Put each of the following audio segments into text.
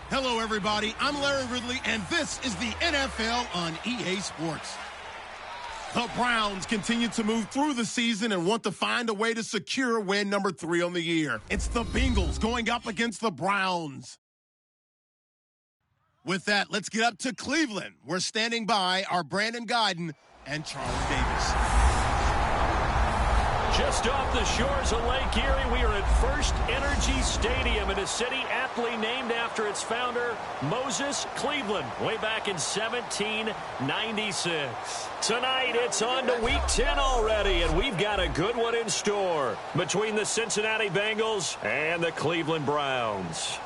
Hello, everybody. I'm Larry Ridley, and this is the NFL on EA Sports. The Browns continue to move through the season and want to find a way to secure win number 3 on the year. It's the Bengals going up against the Browns. With that, let's get up to Cleveland. We're standing by our Brandon Guyton and Charles Davis. Just off the shores of Lake Erie, we are at First Energy Stadium in a city aptly named after its founder, Moses Cleveland, way back in 1796. Tonight, it's on to Week 10 already, and we've got a good one in store between the Cincinnati Bengals and the Cleveland Browns.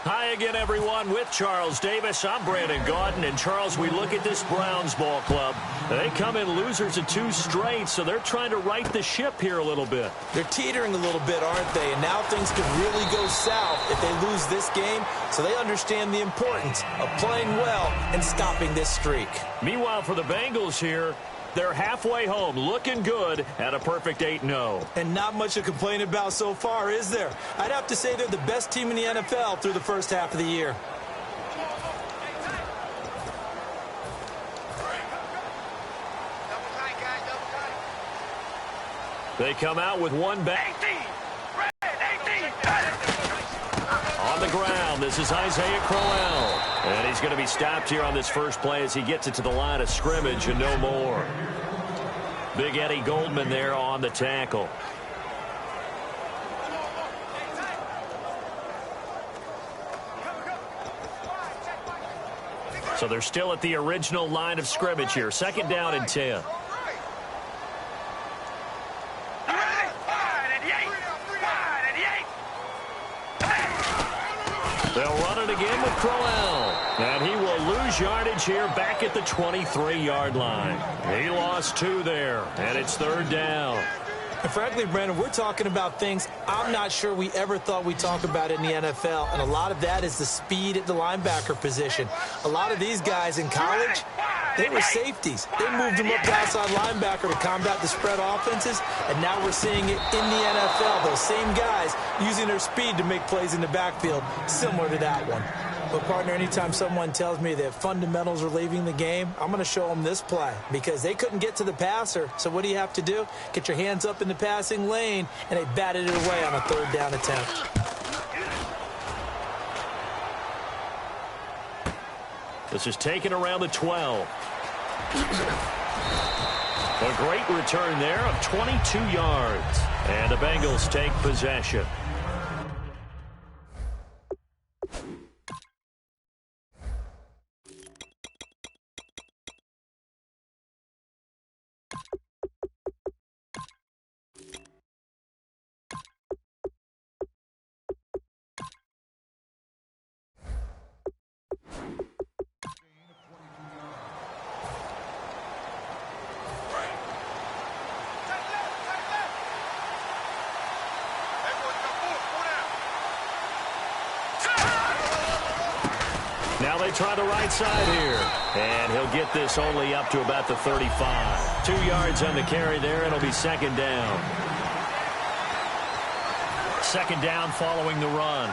Hi again, everyone. With Charles Davis, I'm Brandon Guyton. And, Charles, we look at this Browns ball club. They come in losers of 2 straight, so they're trying to right the ship here a little bit. They're teetering a little bit, aren't they? And now things could really go south if they lose this game, so they understand the importance of playing well and stopping this streak. Meanwhile, for the Bengals here, they're halfway home, looking good at a perfect 8-0. And not much to complain about so far, is there? I'd have to say they're the best team in the NFL through the first half of the year. They come out with one back. On the ground, this is Isaiah Crowell. And he's going to be stopped here on this first play as he gets it to the line of scrimmage and no more. Big Eddie Goldman there on the tackle. So they're still at the original line of scrimmage here. 2nd down and 10. They'll run it again with Crowell. And he will lose yardage here back at the 23-yard line. He lost 2 there, and it's 3rd down. And frankly, Brandon, we're talking about things I'm not sure we ever thought we'd talk about in the NFL, and a lot of that is the speed at the linebacker position. A lot of these guys in college, they were safeties. They moved them up to outside linebacker to combat the spread offenses, and now we're seeing it in the NFL. Those same guys using their speed to make plays in the backfield, similar to that one. But, partner, anytime someone tells me that fundamentals are leaving the game, I'm going to show them this play because they couldn't get to the passer. So what do you have to do? Get your hands up in the passing lane, and they batted it away on a 3rd down attempt. This is taken around the 12. A great return there of 22 yards. And the Bengals take possession. Now they try the right side here. And he'll get this only up to about the 35. 2 yards on the carry there. It'll be 2nd down. 2nd down following the run.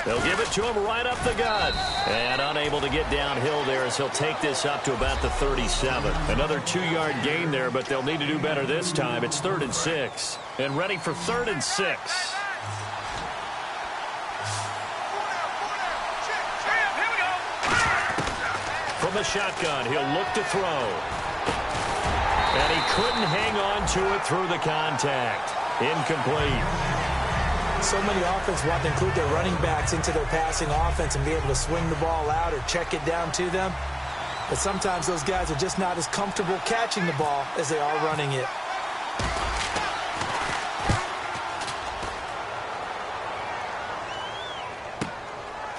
They'll give it to him right up the gut. And unable to get downhill there as he'll take this up to about the 37. Another 2-yard gain there, but they'll need to do better this time. It's 3rd and 6. And ready for 3rd and 6. From the shotgun, he'll look to throw. And he couldn't hang on to it through the contact. Incomplete. So many offenses want to include their running backs into their passing offense and be able to swing the ball out or check it down to them. But sometimes those guys are just not as comfortable catching the ball as they are running it.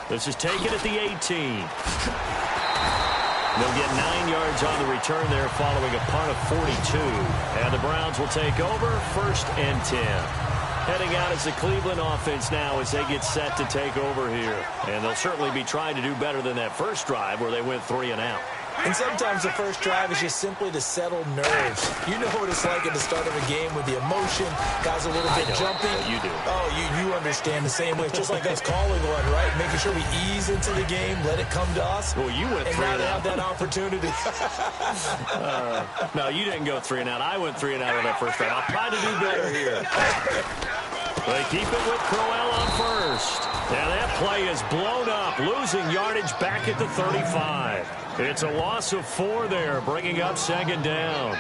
This is taken at the 18. They'll get 9 yards on the return there following a punt of 42. And the Browns will take over 1st and 10. Heading out as the Cleveland offense now as they get set to take over here. And they'll certainly be trying to do better than that first drive where they went 3 and out. And sometimes the first drive is just simply to settle nerves. You know what it's like at the start of a game with the emotion, guys a little bit jumpy. You do. Oh, you understand the same way. It's just like us calling one, right? Making sure we ease into the game, let it come to us. Well, you went 3 and out. And now they have that opportunity. No, you didn't go 3 and out. I went 3 and out on that first drive. I'll try to do better here. They keep it with Crowell on first. And that play is blown up, losing yardage back at the 35. It's a loss of 4 there, bringing up second down.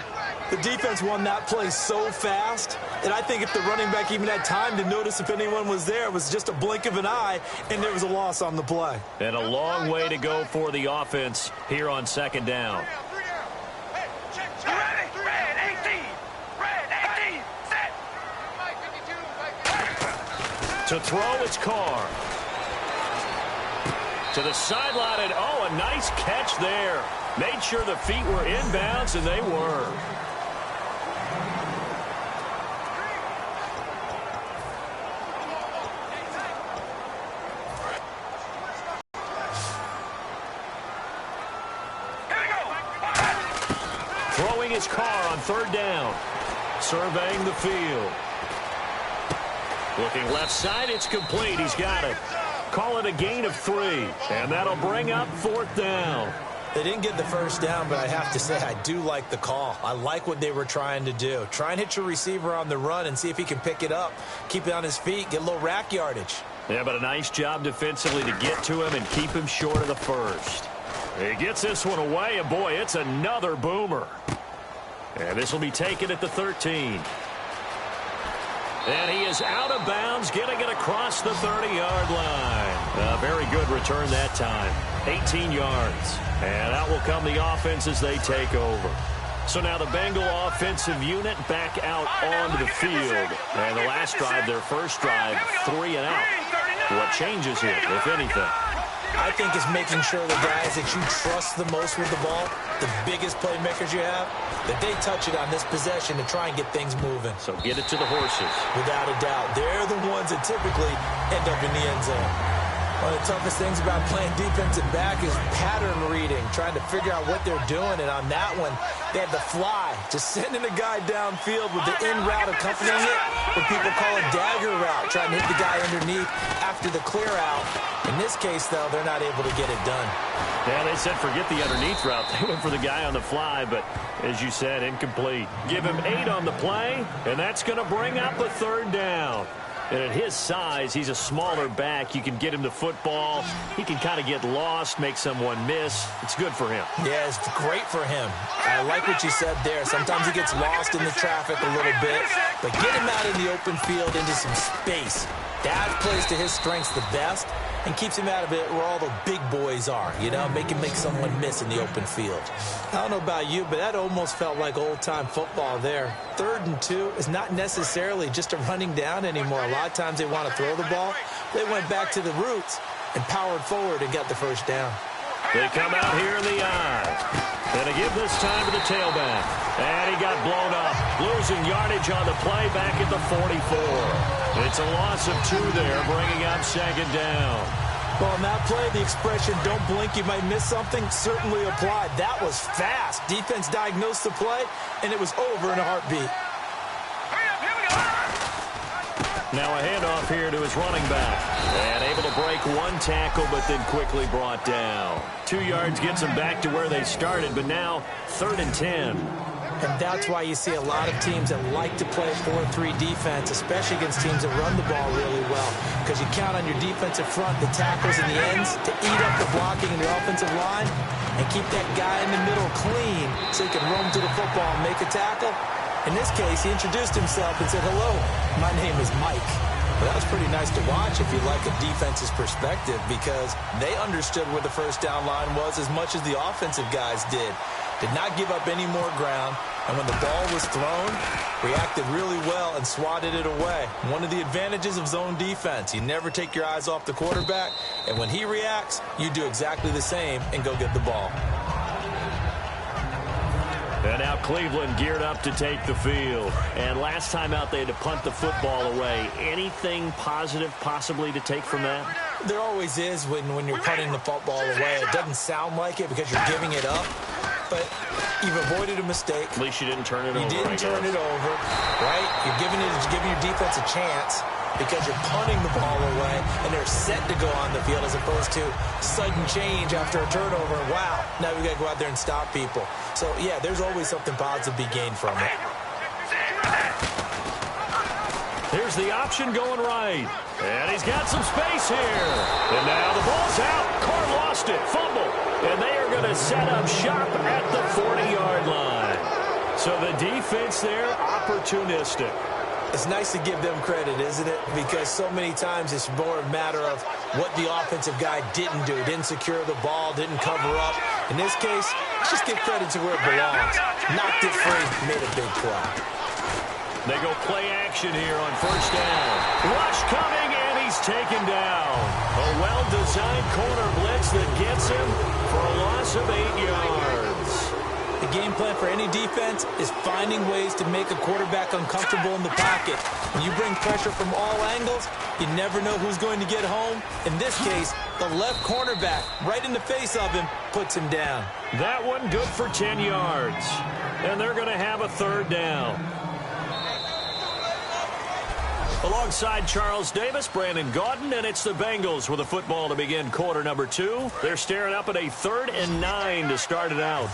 The defense won that play so fast that I think if the running back even had time to notice if anyone was there, it was just a blink of an eye, and there was a loss on the play. And a long way to go for the offense here on second down. To throw, it's Carr. To the sideline, and oh, a nice catch there. Made sure the feet were inbounds, and they were. Throwing his Carr on third down. Surveying the field. Looking left side, it's complete. He's got it. Call it a gain of 3, and that'll bring up fourth down. They didn't get the first down, but I have to say I do like the call. I like what they were trying to do. Try and hit your receiver on the run and see if he can pick it up. Keep it on his feet, get a little rack yardage. Yeah, but a nice job defensively to get to him and keep him short of the first. He gets this one away, and boy, it's another boomer. And this will be taken at the 13. And he is out of bounds, getting it across the 30-yard line. A very good return that time. 18 yards. And out will come the offense as they take over. So now the Bengal offensive unit back out onto the field. And the last drive, their first drive, 3 and out. What changes here, if anything? I think it's making sure the guys that you trust the most with the ball, the biggest playmakers you have, that they touch it on this possession to try and get things moving. So get it to the horses. Without a doubt. They're the ones that typically end up in the end zone. One of the toughest things about playing defensive back is pattern reading, trying to figure out what they're doing. And on that one, they had the fly, just sending a guy downfield with the in route accompanying it, what people call a dagger route, trying to hit the guy underneath after the clear out. In this case, though, they're not able to get it done. Yeah, they said forget the underneath route. They went for the guy on the fly, but as you said, incomplete. Give him 8 on the play, and that's going to bring up a third down. And at his size, he's a smaller back. You can get him the football. He can kind of get lost, make someone miss. It's good for him. Yeah, it's great for him. I like what you said there. Sometimes he gets lost in the traffic a little bit, but get him out in the open field into some space. That plays to his strengths the best and keeps him out of it where all the big boys are, you know, make someone miss in the open field. I don't know about you, but that almost felt like old-time football there. 3rd and 2 is not necessarily just a running down anymore. A lot of times they want to throw the ball. They went back to the roots and powered forward and got the first down. They come out here in the eye. And to give this time to the tailback. And he got blown up. Losing yardage on the play back at the 44. It's a loss of 2 there, bringing up second down. Well, in that play, the expression, don't blink, you might miss something, certainly applied. That was fast. Defense diagnosed the play, and it was over in a heartbeat. Now a handoff here to his running back. And able to break 1 tackle, but then quickly brought down. 2 yards gets them back to where they started, but now 3rd and 10. And that's why you see a lot of teams that like to play 4-3 defense, especially against teams that run the ball really well. Because you count on your defensive front, the tackles and the ends, to eat up the blocking in the offensive line and keep that guy in the middle clean so he can roam to the football and make a tackle. In this case, he introduced himself and said, "Hello, my name is Mike." Well, that was pretty nice to watch if you like a defense's perspective, because they understood where the first down line was as much as the offensive guys did. Did not give up any more ground, and when the ball was thrown, reacted really well and swatted it away. One of the advantages of zone defense, you never take your eyes off the quarterback, and when he reacts, you do exactly the same and go get the ball. And now Cleveland geared up to take the field. And last time out, they had to punt the football away. Anything positive possibly to take from that? There always is when you're punting the football away. It doesn't sound like it because you're giving it up. but you've avoided a mistake. At least you didn't turn it over. You didn't turn it over, right? You're giving your defense a chance because you're punting the ball away, and they're set to go on the field as opposed to sudden change after a turnover. Wow, now we got to go out there and stop people. So, yeah, there's always something positive to be gained from it. Here's the option going right. And he's got some space here. And now the ball's out. Carr lost it. Fumble. And they are going to set up shop at the 40-yard line. So the defense there, opportunistic. It's nice to give them credit, isn't it? Because so many times it's more a matter of what the offensive guy didn't do. Didn't secure the ball, didn't cover up. In this case, let's just give credit to where it belongs. Knocked it free, made a big play. They go play action here on first down. Rush coming, and he's taken down. A well-designed corner blitz that gets him for a loss of 8 yards. The game plan for any defense is finding ways to make a quarterback uncomfortable in the pocket. When you bring pressure from all angles, you never know who's going to get home. In this case, the left cornerback, right in the face of him, puts him down. That one good for 10 yards. And they're going to have a third down. Alongside Charles Davis, Brandon Gaudin, and it's the Bengals with the football to begin quarter number 2. They're staring up at a 3rd and 9 to start it out.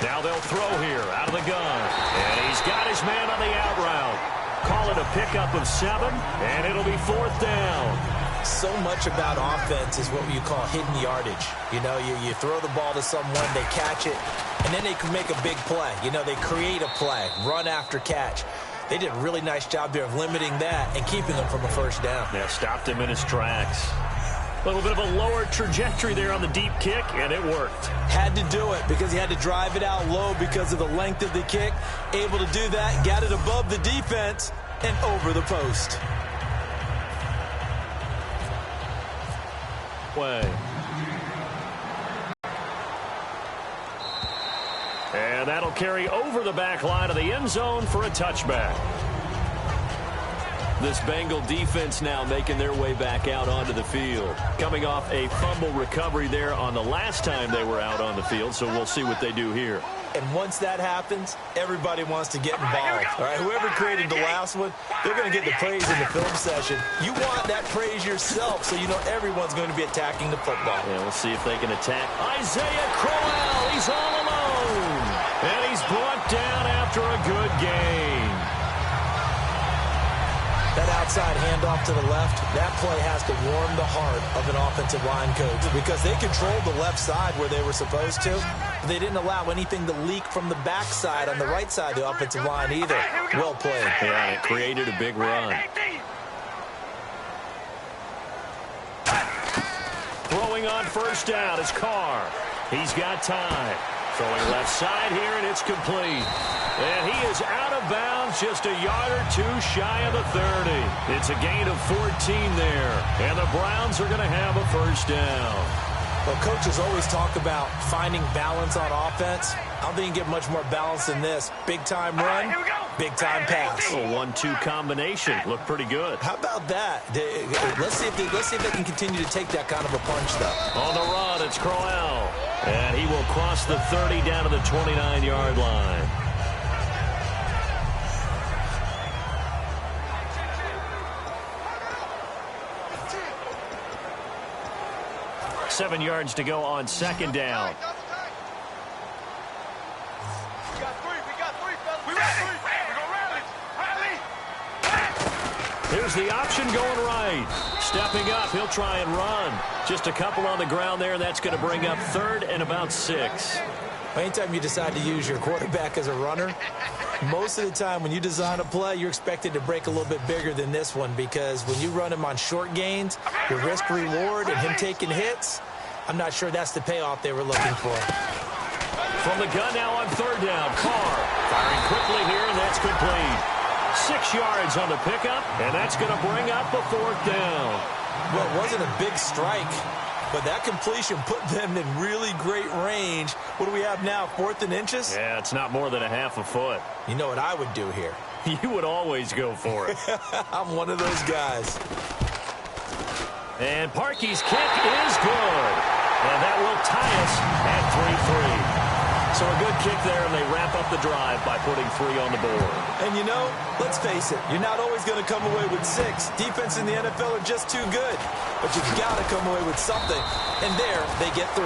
Now they'll throw here out of the gun. And he's got his man on the out route. Call it a pickup of 7, and it'll be 4th down. So much about offense is what you call hidden yardage. You know, you throw the ball to someone, they catch it, and then they can make a big play. You know, they create a play, run after catch. They did a really nice job there of limiting that and keeping him from a first down. Yeah, stopped him in his tracks. A little bit of a lower trajectory there on the deep kick, and it worked. Had to do it because he had to drive it out low because of the length of the kick. Able to do that, got it above the defense and over the post. Way. And that'll carry over the back line of the end zone for a touchback. This Bengal defense now making their way back out onto the field. Coming off a fumble recovery there on the last time they were out on the field, so we'll see what they do here. And once that happens, everybody wants to get involved. All right, whoever created the last one, they're going to get the praise in the film session. You want that praise yourself, so you know everyone's going to be attacking the football. Yeah, we'll see if they can attack. Isaiah Crowell, he's all alone. And he's brought down after a good game. That outside handoff to the left, that play has to warm the heart of an offensive line coach because they controlled the left side where they were supposed to. But they didn't allow anything to leak from the backside on the right side of the offensive line either. Well played. Yeah, it created a big run. Throwing on first down is Carr. He's got time. Throwing left side here, and it's complete. And he is out of bounds, just a yard or two shy of the 30. It's a gain of 14 there, and the Browns are going to have a first down. Well, coaches always talk about finding balance on offense. I don't think you can get much more balance than this. Big-time run, big-time pass. A 1-2 combination. Looked pretty good. How about that? Let's see if they can continue to take that kind of a punch, though. On the run, it's Crowell. And he will cross the 30 down to the 29-yard line. Seven yards to go on second down. Here's the option going right. Stepping up, he'll try and run. Just a couple on the ground there, and that's going to bring up 3rd and about 6. Anytime you decide to use your quarterback as a runner, most of the time when you design a play, you're expected to break a little bit bigger than this one because when you run him on short gains, your risk-reward and him taking hits, I'm not sure that's the payoff they were looking for. From the gun now on 3rd down, Carr firing quickly here, and that's complete. 6 yards on the pickup, and that's going to bring up the 4th down. Well, it wasn't a big strike, but that completion put them in really great range. What do we have now, 4th and inches? Yeah, it's not more than a half a foot. You know what I would do here? You would always go for it. I'm one of those guys. And Parkey's kick is good. And that will tie us at 3-3. So a good kick there, and they wrap up the drive by putting 3 on the board. And you know, let's face it, you're not always going to come away with 6. Defense in the NFL are just too good. But you've got to come away with something. And there, they get 3.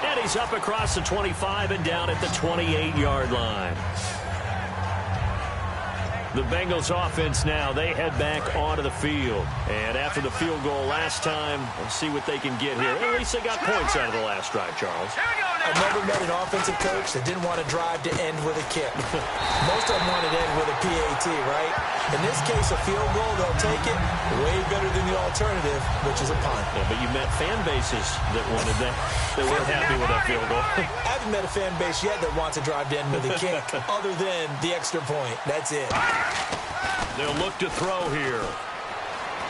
And he's up across the 25 and down at the 28-yard line. The Bengals offense now, they head back onto the field. And after the field goal last time, we'll see what they can get here. At least they got points out of the last drive, Charles. I've never met an offensive coach that didn't want to drive to end with a kick. Most of them wanted to end with a PAT, right? In this case, a field goal, they'll take it way better than the alternative, which is a punt. Yeah, but you met fan bases that wanted that. They weren't happy with that field goal. I haven't met a fan base yet that wants to drive to end with a kick, other than the extra point. That's it. They'll look to throw here.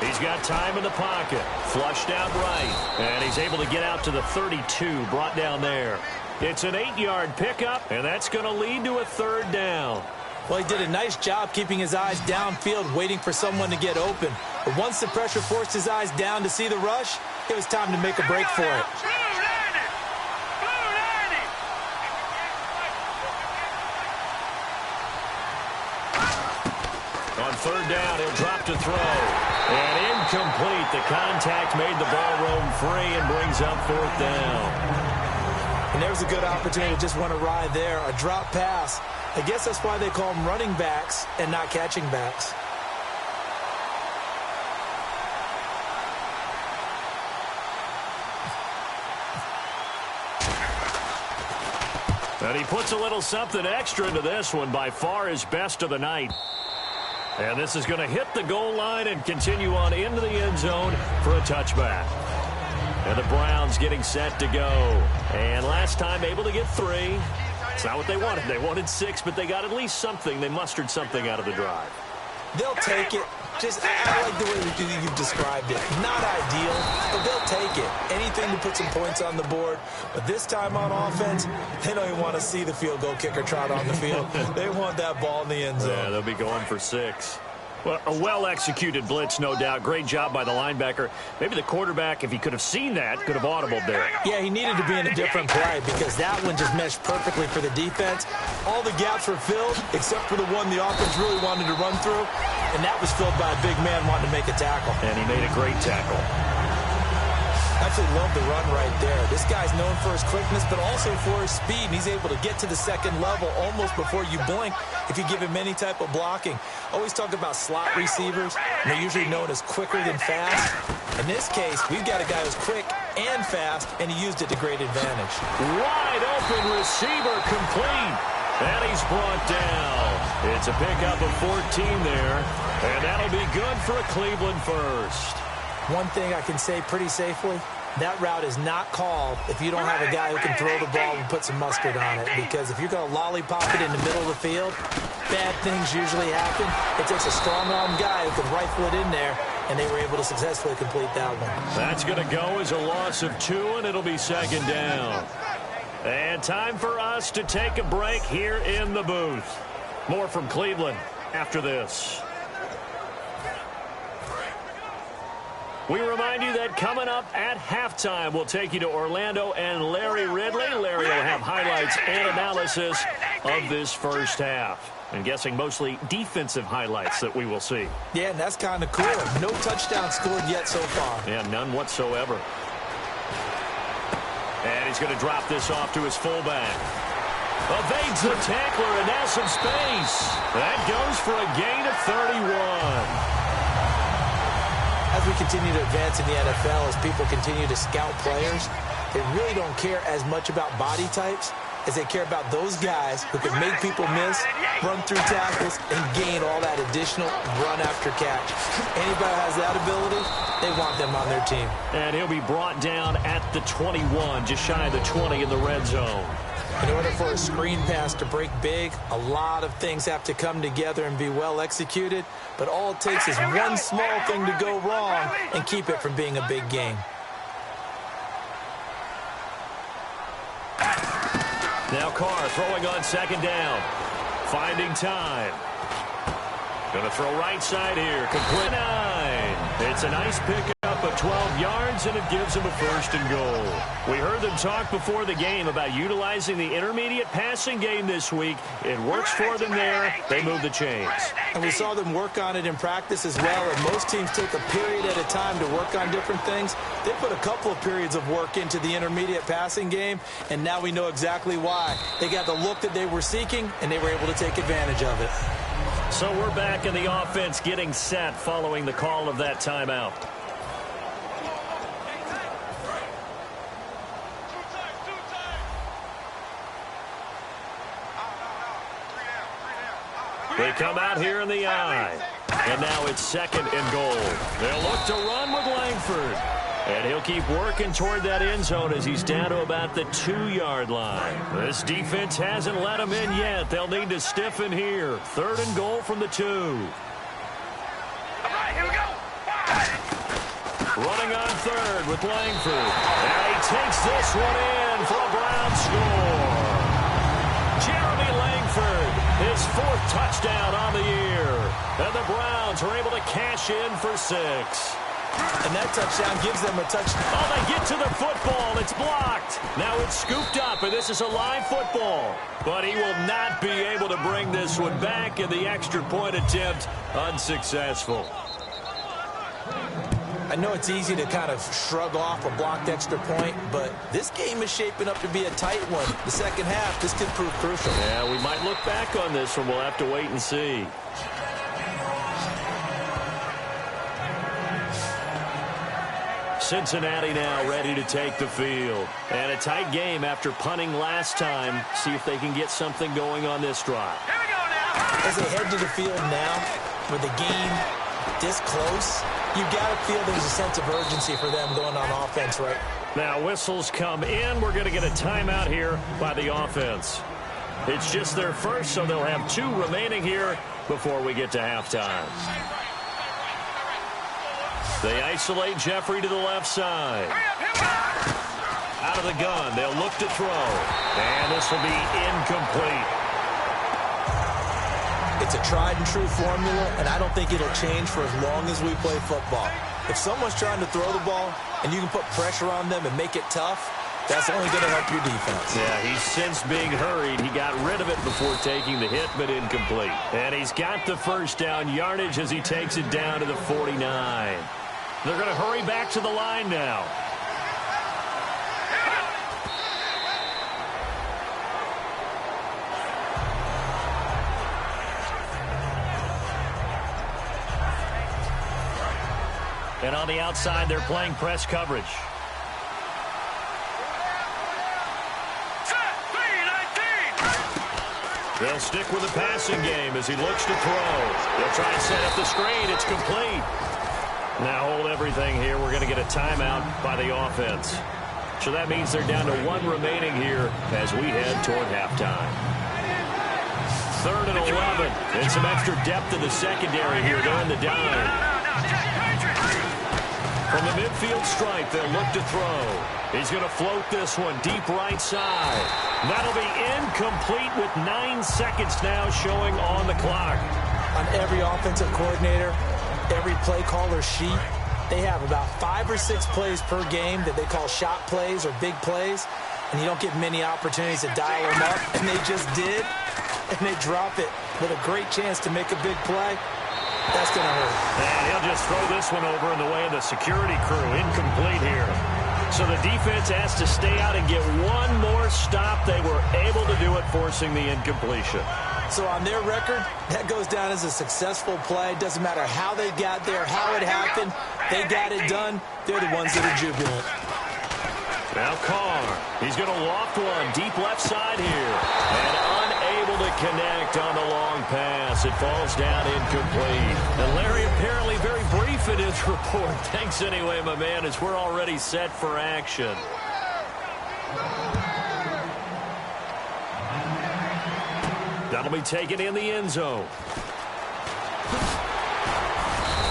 He's got time in the pocket. Flushed out right. And he's able to get out to the 32, brought down there. It's an 8-yard pickup, and that's going to lead to a 3rd down. Well, he did a nice job keeping his eyes downfield, waiting for someone to get open. But once the pressure forced his eyes down to see the rush, it was time to make a break for it. On 3rd down, he'll drop to throw. And incomplete. The contact made the ball roam free and brings up 4th down. And there's a good opportunity to just want to ride there. A drop pass. I guess that's why they call them running backs and not catching backs. And he puts a little something extra into this one, by far his best of the night. And this is going to hit the goal line and continue on into the end zone for a touchback. And the Browns getting set to go. And last time able to get 3. It's not what they wanted. They wanted 6, but they got at least something. They mustered something out of the drive. They'll take it. Just, I like the way you've described it. Not ideal, but they'll take it. Anything to put some points on the board. But this time on offense, they don't even want to see the field goal kicker trot on the field. They want that ball in the end zone. Yeah, they'll be going for 6. Well, a well-executed blitz, no doubt. Great job by the linebacker. Maybe the quarterback, if he could have seen that, could have audibled there. Yeah, he needed to be in a different play because that one just meshed perfectly for the defense. All the gaps were filled except for the one the offense really wanted to run through, and that was filled by a big man wanting to make a tackle. And he made a great tackle. Absolutely love the run right there. This guy's known for his quickness, but also for his speed. And he's able to get to the second level almost before you blink if you give him any type of blocking. Always talk about slot receivers, and they're usually known as quicker than fast. In this case, we've got a guy who's quick and fast, and he used it to great advantage. Wide open receiver complete. And he's brought down. It's a pickup of 14 there, and that'll be good for a Cleveland first. One thing I can say pretty safely, that route is not called if you don't have a guy who can throw the ball and put some mustard on it. Because if you're going to lollipop it in the middle of the field, bad things usually happen. It takes a strong-arm guy who can rifle it in there, and they were able to successfully complete that one. That's going to go as a loss of 2, and it'll be 2nd down. And time for us to take a break here in the booth. More from Cleveland after this. We remind you that coming up at halftime, we'll take you to Orlando and Larry Ridley. Larry will have highlights and analysis of this first half. I'm guessing mostly defensive highlights that we will see. Yeah, and that's kind of cool. No touchdown scored yet so far. Yeah, none whatsoever. And he's going to drop this off to his fullback. Evades the tackler, and now some space. That goes for a gain of 31. As we continue to advance in the NFL, as people continue to scout players, they really don't care as much about body types as they care about those guys who can make people miss, run through tackles, and gain all that additional run after catch. Anybody who has that ability, they want them on their team. And he'll be brought down at the 21, just shy of the 20 in the red zone. In order for a screen pass to break big, a lot of things have to come together and be well executed, but all it takes is one small thing to go wrong and keep it from being a big game. Now Carr throwing on 2nd down. Finding time. Going to throw right side here. Complete 9. It's a nice pickup of 12 yards. downs, and it gives them a 1st and goal. We heard them talk before the game about utilizing the intermediate passing game this week. It works for them there. They move the chains. And we saw them work on it in practice as well, and most teams take a period at a time to work on different things. They put a couple of periods of work into the intermediate passing game, and now we know exactly why. They got the look that they were seeking, and they were able to take advantage of it. So we're back in the offense getting set following the call of that timeout. They come out here in the I. And now it's 2nd and goal. They'll look to run with Langford. And he'll keep working toward that end zone as he's down to about the 2-yard line. This defense hasn't let him in yet. They'll need to stiffen here. 3rd and goal from the 2. All right, here we go. Running on 3rd with Langford. And he takes this one in for a Brown score. Jeremy Langford, his 4th touchdown on the year. And the Browns are able to cash in for 6. And that touchdown gives them a touchdown. Oh, they get to the football. It's blocked. Now it's scooped up, and this is a live football. But he will not be able to bring this one back, and the extra point attempt unsuccessful. I know it's easy to kind of shrug off a blocked extra point, but this game is shaping up to be a tight one. The second half, this could prove crucial. Yeah, we might look back on this one. We'll have to wait and see. Cincinnati now ready to take the field. And a tight game after punting last time. See if they can get something going on this drive. Here we go now. As they head to the field now, with the game this close, you got to feel there's a sense of urgency for them going on offense, right? Now whistles come in. We're going to get a timeout here by the offense. It's just their first, so they'll have 2 remaining here before we get to halftime. They isolate Jeffrey to the left side. Out of the gun, they'll look to throw. And this will be incomplete. It's a tried-and-true formula, and I don't think it'll change for as long as we play football. If someone's trying to throw the ball and you can put pressure on them and make it tough, that's only going to help your defense. Yeah, he's since being hurried. He got rid of it before taking the hit, but incomplete. And he's got the 1st down yardage as he takes it down to the 49. They're going to hurry back to the line now. And on the outside, they're playing press coverage. They'll stick with the passing game as he looks to throw. They'll try and set up the screen. It's complete. Now hold everything here. We're going to get a timeout by the offense. So that means they're down to 1 remaining here as we head toward halftime. 3rd and 11. And some extra depth in the secondary here. They're in the dime. From the midfield stripe, they'll look to throw. He's going to float this one deep right side. That'll be incomplete with 9 seconds now showing on the clock. On every offensive coordinator, every play caller sheet, they have about 5 or 6 plays per game that they call shot plays or big plays, and you don't get many opportunities to dial them up, and they just did, and they drop it with a great chance to make a big play. That's going to hurt. And he'll just throw this one over in the way of the security crew. Incomplete here. So the defense has to stay out and get 1 more stop. They were able to do it, forcing the incompletion. So on their record, that goes down as a successful play. Doesn't matter how they got there, how it happened. They got it done. They're the ones that are jubilant. Now Carr. He's going to loft one deep left side here. And unable to connect on the long pass. It falls down incomplete. And Larry apparently very brief in his report. Thanks anyway, my man, as we're already set for action. That'll be taken in the end zone.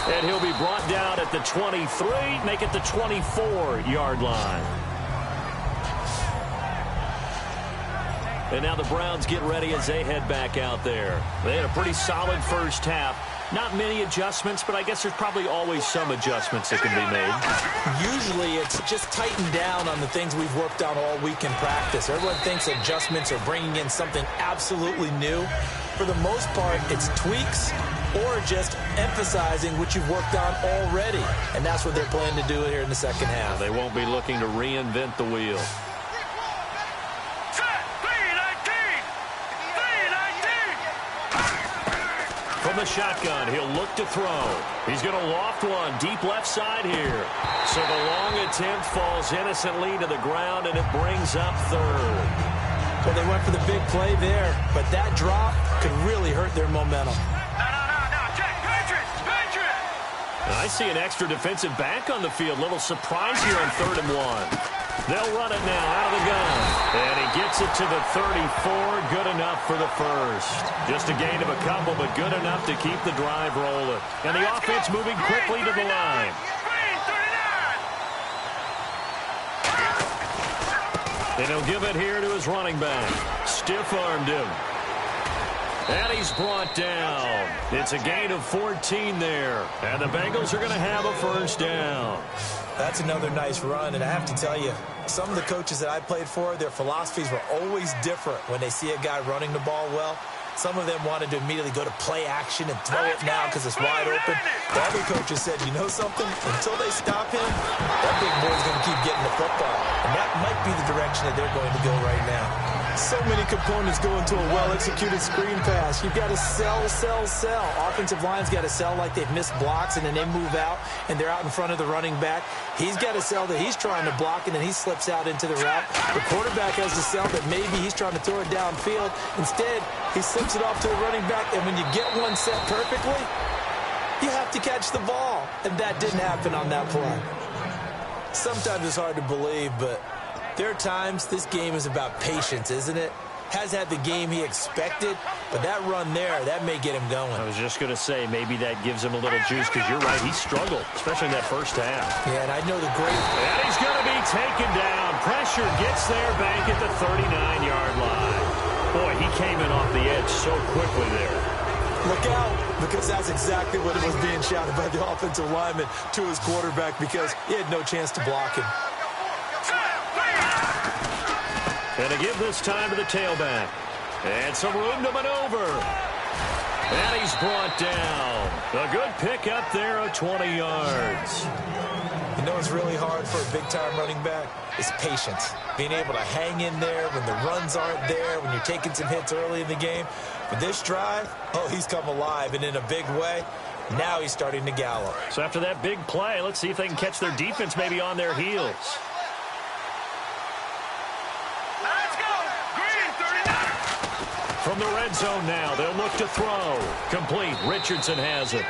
And he'll be brought down at the 23, make it the 24-yard line. And now the Browns get ready as they head back out there. They had a pretty solid first half. Not many adjustments, but I guess there's probably always some adjustments that can be made. Usually it's just tightened down on the things we've worked on all week in practice. Everyone thinks adjustments are bringing in something absolutely new. For the most part, it's tweaks or just emphasizing what you've worked on already. And that's what they're planning to do here in the second half. They won't be looking to reinvent the wheel. From the shotgun, he'll look to throw. He's going to loft one deep left side here. So the long attempt falls innocently to the ground, and it brings up third. Well, they went for the big play there, but that drop could really hurt their momentum. I see an extra defensive back on the field. Little surprise here on 3rd and 1. They'll run it now out of the gun. And he gets it to the 34. Good enough for the first. Just a gain of a couple, but good enough to keep the drive rolling. And the offense moving quickly to the line. And he'll give it here to his running back. Stiff-armed him. And he's brought down. It's a gain of 14 there. And the Bengals are going to have a first down. That's another nice run, and I have to tell you, some of the coaches that I played for, their philosophies were always different when they see a guy running the ball well. Some of them wanted to immediately go to play action and throw it now because it's wide open. The other coaches said, you know something? Until they stop him, that big boy's going to keep getting the football. And that might be the direction that they're going to go right now. So many components go into a well-executed screen pass. You've got to sell. Offensive line's got to sell like they've missed blocks, and then they move out, and they're out in front of the running back. He's got to sell that he's trying to block, and then he slips out into the route. The quarterback has to sell that maybe he's trying to throw it downfield. Instead, he slips it off to the running back, and when you get one set perfectly, you have to catch the ball. And that didn't happen on that play. Sometimes it's hard to believe, but there are times this game is about patience, isn't it? Has had the game he expected, but that run there, that may get him going. I was just going to say, maybe that gives him a little juice, because you're right, he struggled, especially in that first half. Yeah, and I know the great... And he's going to be taken down. Pressure gets there back at the 39-yard line. Boy, he came in off the edge so quickly there. Look out, because that's exactly what it was being shouted by the offensive lineman to his quarterback, because he had no chance to block him. And to give this time to the tailback. And some room to maneuver. And he's brought down. A good pick up there of 20 yards. You know what's really hard for a big-time running back? Is patience. Being able to hang in there when the runs aren't there, when you're taking some hits early in the game. But this drive, oh, he's come alive, and in a big way. Now he's starting to gallop. So after that big play, let's see if they can catch their defense maybe on their heels. From the red zone now, they'll look to throw. Complete. Richardson has it.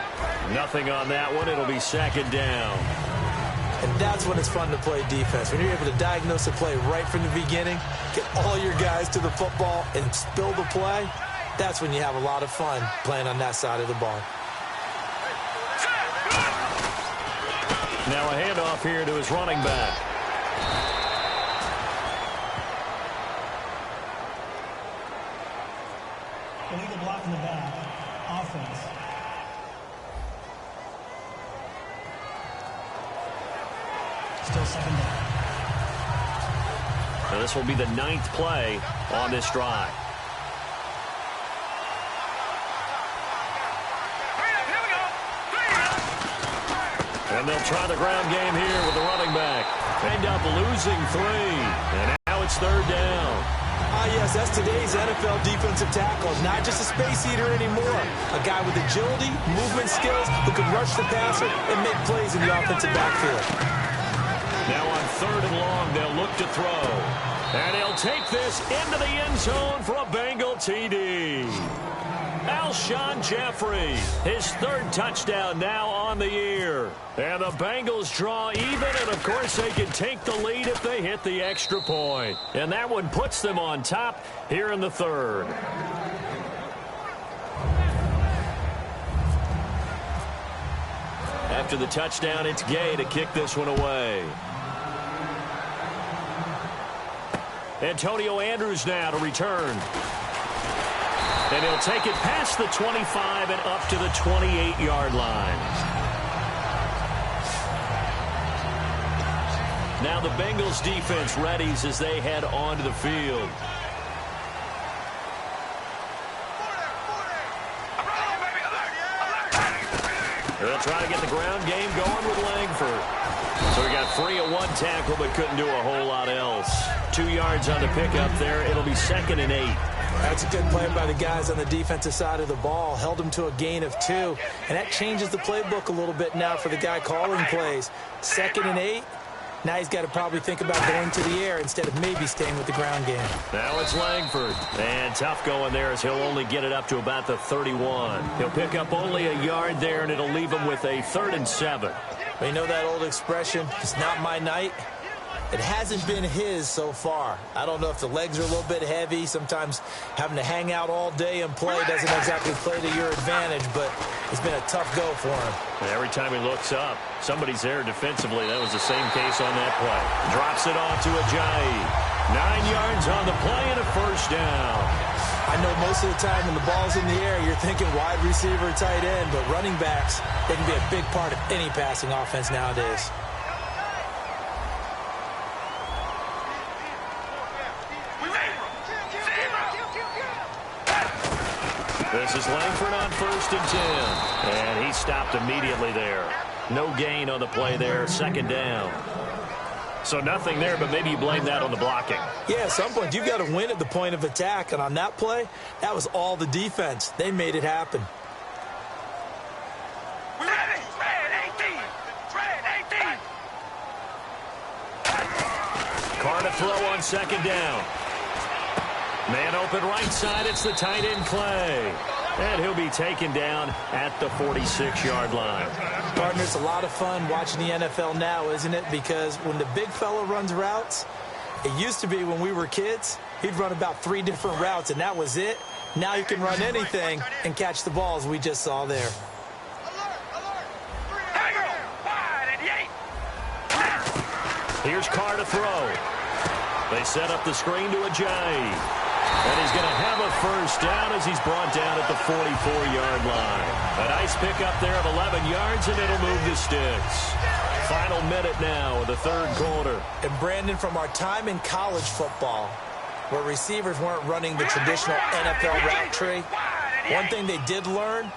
Nothing on that one. It'll be second down. And that's when it's fun to play defense. When you're able to diagnose a play right from the beginning, get all your guys to the football, and spill the play, that's when you have a lot of fun playing on that side of the ball. Now a handoff here to his running back. Illegal block in the back. Offense. Still second down. Now this will be the 9th play on this drive. And they'll try the ground game here with the running back. End up losing 3. And now it's 3rd down. Yes, that's today's NFL defensive tackle. Not just a space eater anymore. A guy with agility, movement skills, who can rush the passer and make plays in the offensive backfield. Now on 3rd and long, they'll look to throw. And he'll take this into the end zone for a Bengal TD. Alshon Jeffrey, his 3rd touchdown now on the year. And the Bengals draw even, and of course they can take the lead if they hit the extra point. And that one puts them on top here in the 3rd. After the touchdown, it's Gay to kick this one away. Antonio Andrews now to return. And he'll take it past the 25 and up to the 28-yard line. Now the Bengals defense readies as they head onto the field. They'll try to get the ground game going with Langford. So he got free of one tackle but couldn't do a whole lot else. 2 yards on the pickup there. It'll be 2nd and 8. That's a good play by the guys on the defensive side of the ball. Held them to a gain of 2. And that changes the playbook a little bit now for the guy calling plays. 2nd and 8. Now he's got to probably think about going to the air instead of maybe staying with the ground game. Now it's Langford. And tough going there as he'll only get it up to about the 31. He'll pick up only a yard there, and it'll leave him with a 3rd and 7. You know that old expression, it's not my night? It hasn't been his so far. I don't know if the legs are a little bit heavy. Sometimes having to hang out all day and play doesn't exactly play to your advantage, but it's been a tough go for him. And every time he looks up, somebody's there defensively. That was the same case on that play. Drops it off to Ajayi. 9 yards on the play and a 1st down. I know most of the time when the ball's in the air, you're thinking wide receiver, tight end, but running backs, they can be a big part of any passing offense nowadays. This is Langford on 1st and 10. And he stopped immediately there. No gain on the play there. 2nd down. So nothing there, but maybe you blame that on the blocking. Yeah, at some point you've got to win at the point of attack. And on that play, that was all the defense. They made it happen. Carr to throw on 2nd down. Man open right side. It's the tight end Clay. And he'll be taken down at the 46-yard line. Partner, it's a lot of fun watching the NFL now, isn't it? Because when the big fella runs routes, it used to be when we were kids, he'd run about 3 different routes, and that was it. Now you can run anything and catch the balls we just saw there. Here's Carr to throw. They set up the screen to Ajayi. And he's going to have a 1st down as he's brought down at the 44-yard line. A nice pickup there of 11 yards, and it'll move the sticks. Final minute now of the 3rd quarter. And Brandon, from our time in college football, where receivers weren't running the traditional NFL route tree, one thing they did learn,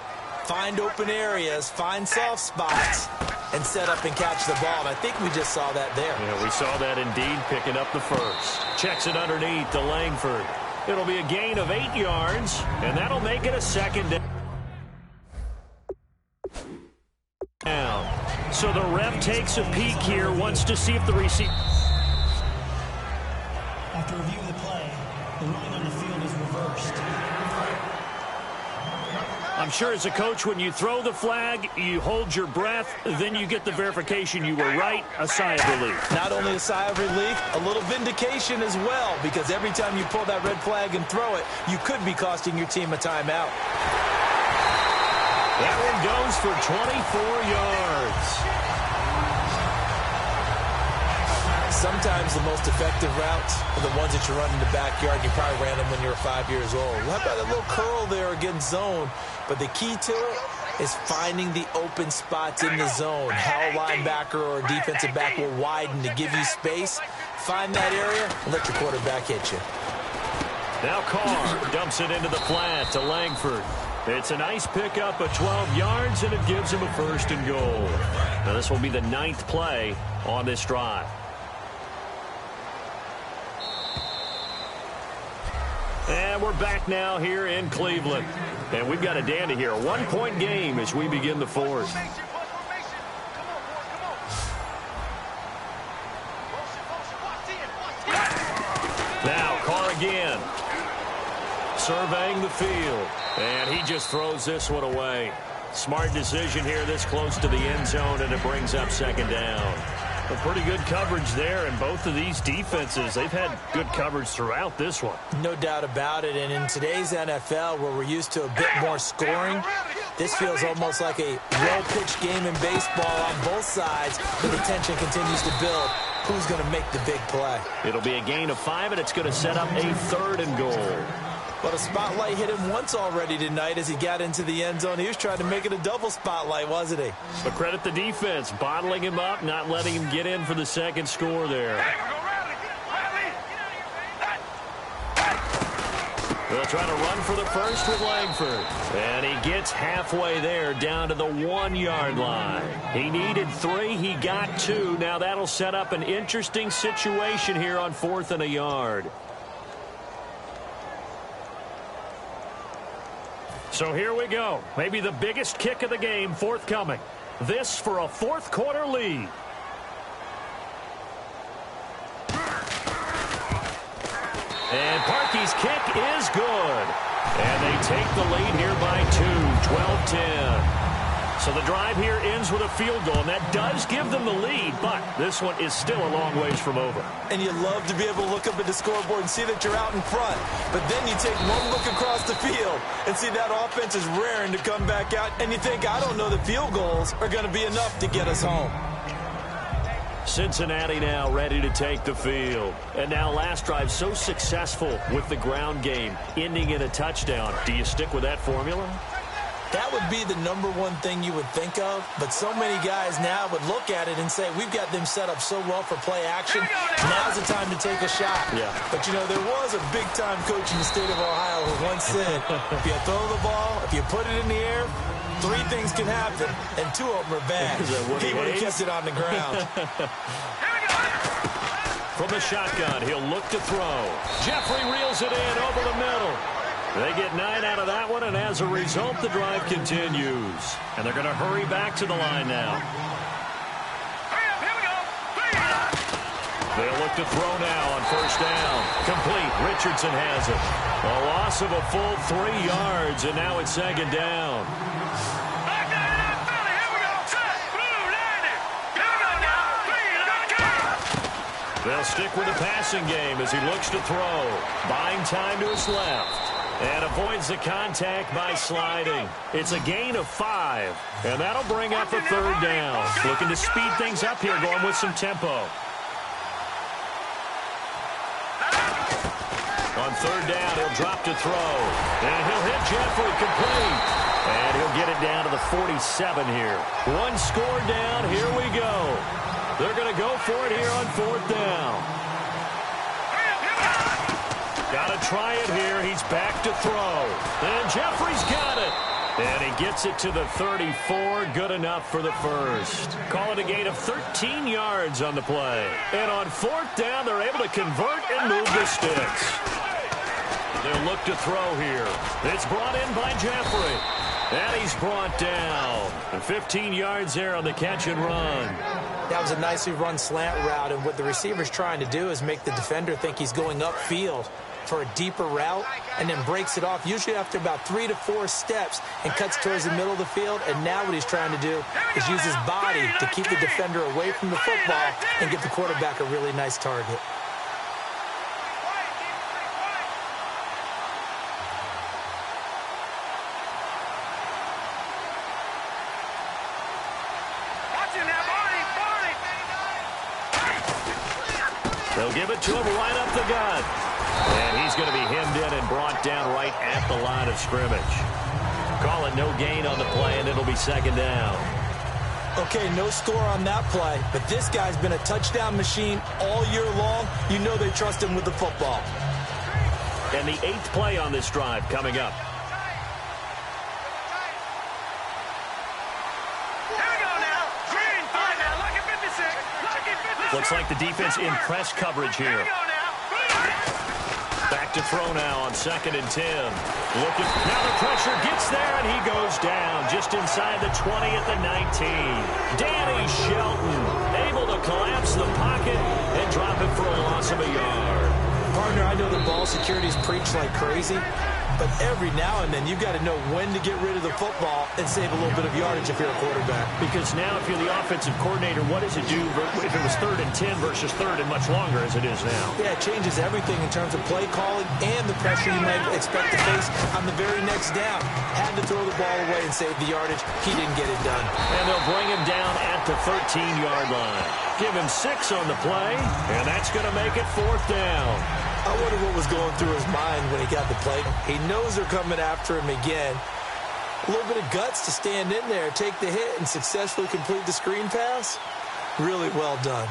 find open areas, find soft spots, and set up and catch the ball. And I think we just saw that there. Yeah, we saw that indeed, picking up the 1st. Checks it underneath to Langford. It'll be a gain of 8 yards, and that'll make it a 2nd down. So the ref takes a peek here, wants to see if the receiver... After review of the play, the ruling on the field is reversed. I'm sure as a coach, when you throw the flag, you hold your breath, then you get the verification you were right, a sigh of relief. Not only a sigh of relief, a little vindication as well, because every time you pull that red flag and throw it, you could be costing your team a timeout. That one goes for 24 yards. Sometimes the most effective routes are the ones that you run in the backyard. You probably ran them when you were 5 years old. How about a little curl there against zone? But the key to it is finding the open spots in the zone. How a linebacker or a defensive back will widen to give you space. Find that area and let your quarterback hit you. Now Carr dumps it into the flat to Langford. It's a nice pickup of 12 yards, and it gives him a 1st and goal. Now this will be the 9th play on this drive. And we're back now here in Cleveland. And we've got a dandy here. A 1-point game as we begin the 4th. Now Carr again. Surveying the field. And he just throws this one away. Smart decision here this close to the end zone, and it brings up 2nd down. A pretty good coverage there, and both of these defenses, they've had good coverage throughout this one. No doubt about it, and in today's NFL, where we're used to a bit more scoring, this feels almost like a well-pitched game in baseball on both sides, but the tension continues to build. Who's going to make the big play? It'll be a gain of 5, and it's going to set up a 3rd and goal. But a spotlight hit him once already tonight as he got into the end zone. He was trying to make it a double spotlight, wasn't he? But credit the defense, bottling him up, not letting him get in for the second score there. They'll try to run for the first with Langford. And he gets halfway there, down to the 1-yard line. He needed 3. He got 2. Now that'll set up an interesting situation here on 4th and a yard. So here we go. Maybe the biggest kick of the game forthcoming. This for a fourth-quarter lead. And Parkey's kick is good. And they take the lead here by 2, 12-10. So the drive here ends with a field goal, and that does give them the lead, but this one is still a long ways from over. And you love to be able to look up at the scoreboard and see that you're out in front. But then you take one look across the field and see that offense is raring to come back out, and you think, I don't know that field goals are going to be enough to get us home. Cincinnati now ready to take the field. And now last drive so successful with the ground game, ending in a touchdown. Do you stick with that formula? That would be the #1 thing you would think of, but so many guys now would look at it and say, we've got them set up so well for play action, now's the time to take a shot. Yeah. But, you know, there was a big-time coach in the state of Ohio who once said, if you throw the ball, if you put it in the air, 3 things can happen, and 2 of them are bad. He would have kept it on the ground. From the shotgun, he'll look to throw. Jeffrey reels it in over the middle. They get 9 out of that one, and as a result, the drive continues. And they're going to hurry back to the line now. They'll look to throw now on first down. Complete. Richardson has it. A loss of a full 3 yards, and now it's second down. They'll stick with the passing game as he looks to throw. Buying time to his left. And avoids the contact by sliding. It's a gain of 5. And that'll bring up a third down. Looking to speed things up here, going with some tempo. On third down, he'll drop to throw. And he'll hit Jeffrey complete. And he'll get it down to the 47 here. 1 score down. Here we go. They're going to go for it here on 4th down. Got to try it here. He's back to throw. And Jeffrey's got it. And he gets it to the 34. Good enough for the first. Call it a gain of 13 yards on the play. And on 4th down, they're able to convert and move the sticks. They'll look to throw here. It's brought in by Jeffrey. And he's brought down. And 15 yards there on the catch and run. That was a nicely run slant route, and what the receiver's trying to do is make the defender think he's going upfield for a deeper route and then breaks it off, usually after about 3 to 4 steps, and cuts towards the middle of the field. And now what he's trying to do is use his body to keep the defender away from the football and give the quarterback a really nice target. They'll give it to him right up the gut. And he's going to be hemmed in and brought down right at the line of scrimmage. Call it no gain on the play, and it'll be second down. Okay, no score on that play, but this guy's been a touchdown machine all year long. You know they trust him with the football. And the 8th play on this drive coming up. Looks like the defense in press coverage here. Back to throw now on 2nd and 10. Looking, now the pressure gets there, and he goes down just inside the 20 at the 19. Danny Shelton able to collapse the pocket and drop it for a loss of a yard. Partner, I know the ball security's preached like crazy, But every now and then, you've got to know when to get rid of the football and save a little bit of yardage if you're a quarterback. Because now if you're the offensive coordinator, what does it do if it was 3rd and 10 versus 3rd and much longer as it is now? Yeah, it changes everything in terms of play calling and the pressure you might expect to face on the very next down. Had to throw the ball away and save the yardage. He didn't get it done. And they'll bring him down at the 13-yard line. Give him 6 on the play, and that's going to make it 4th down. I wonder what was going through his mind when he got the play. He knows they're coming after him again. A little bit of guts to stand in there, take the hit, and successfully complete the screen pass. Really well done.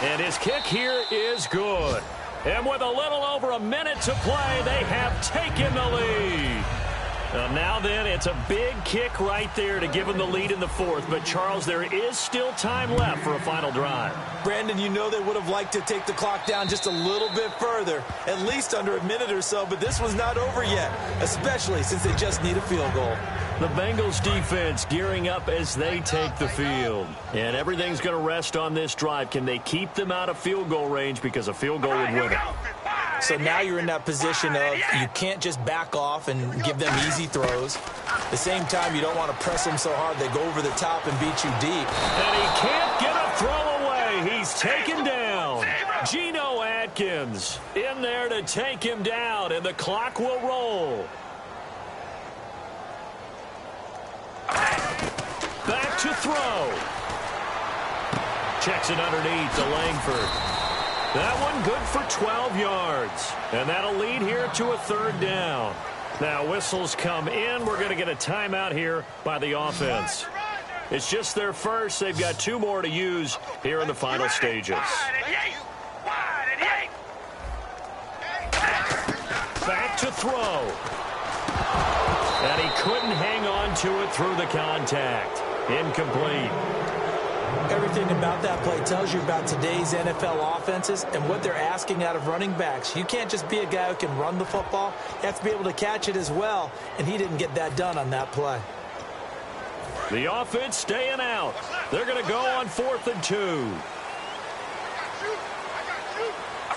And his kick here is good. And with a little over a minute to play, they have taken the lead. Now then, it's a big kick right there to give them the lead in the 4th. But, Charles, there is still time left for a final drive. Brandon, you know they would have liked to take the clock down just a little bit further, at least under a minute or so, but this one's not over yet, especially since they just need a field goal. The Bengals defense gearing up as they take the field. And everything's going to rest on this drive. Can they keep them out of field goal range, because a field goal would win it? So now you're in that position of you can't just back off and give them easy throws. At the same time, you don't want to press them so hard they go over the top and beat you deep. And he can't get a throw away. He's taken down. Geno Atkins in there to take him down, and the clock will roll. Back to throw. Checks it underneath to Langford. That one good for 12 yards. And that'll lead here to a 3rd down. Now whistles come in. We're going to get a timeout here by the offense. It's just their first. They've got 2 more to use here in the final stages. Back to throw. And he couldn't hang on to it through the contact. Incomplete. Everything about that play tells you about today's NFL offenses and what they're asking out of running backs. You can't just be a guy who can run the football. You have to be able to catch it as well, and he didn't get that done on that play. The offense staying out. They're going to go on 4th and 2.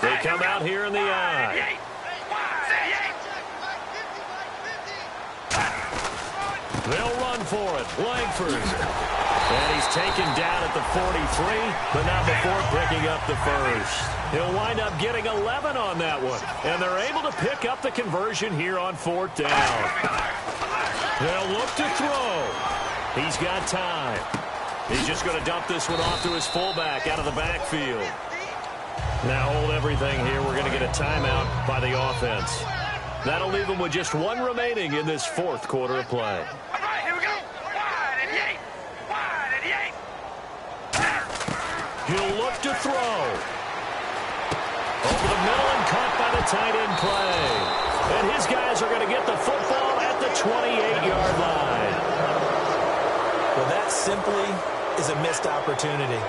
They come out here in the I. They'll run for it. Langford. And he's taken down at the 43, but not before picking up the first. He'll wind up getting 11 on that one. And they're able to pick up the conversion here on 4th down. They'll look to throw. He's got time. He's just going to dump this one off to his fullback out of the backfield. Now hold everything here. We're going to get a timeout by the offense. That'll leave them with just 1 remaining in this 4th quarter of play. He'll look to throw. Over the middle and caught by the tight end play. And his guys are going to get the football at the 28-yard line. Well, that simply is a missed opportunity.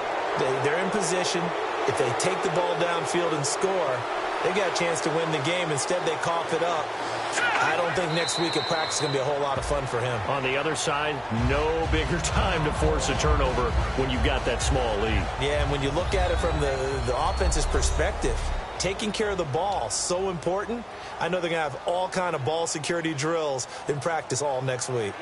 They're in position. If they take the ball downfield and score, they got a chance to win the game. Instead, they cough it up. I don't think next week at practice is going to be a whole lot of fun for him. On the other side, no bigger time to force a turnover when you've got that small lead. Yeah, and when you look at it from the offense's perspective, taking care of the ball, so important. I know they're going to have all kind of ball security drills in practice all next week.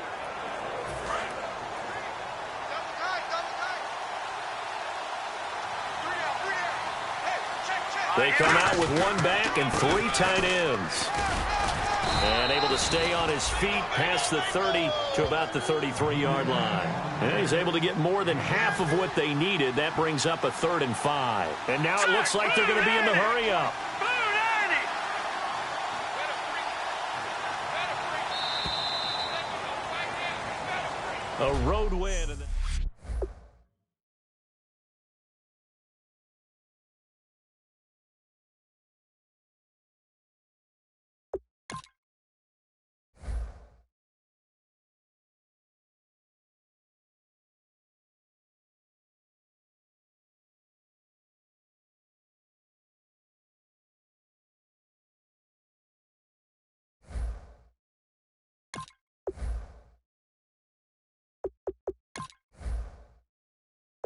They come out with 1 back and 3 tight ends. And able to stay on his feet past the 30 to about the 33-yard line. And he's able to get more than half of what they needed. That brings up a 3rd and 5. And now it looks like they're going to be in the hurry-up. A road win.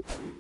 you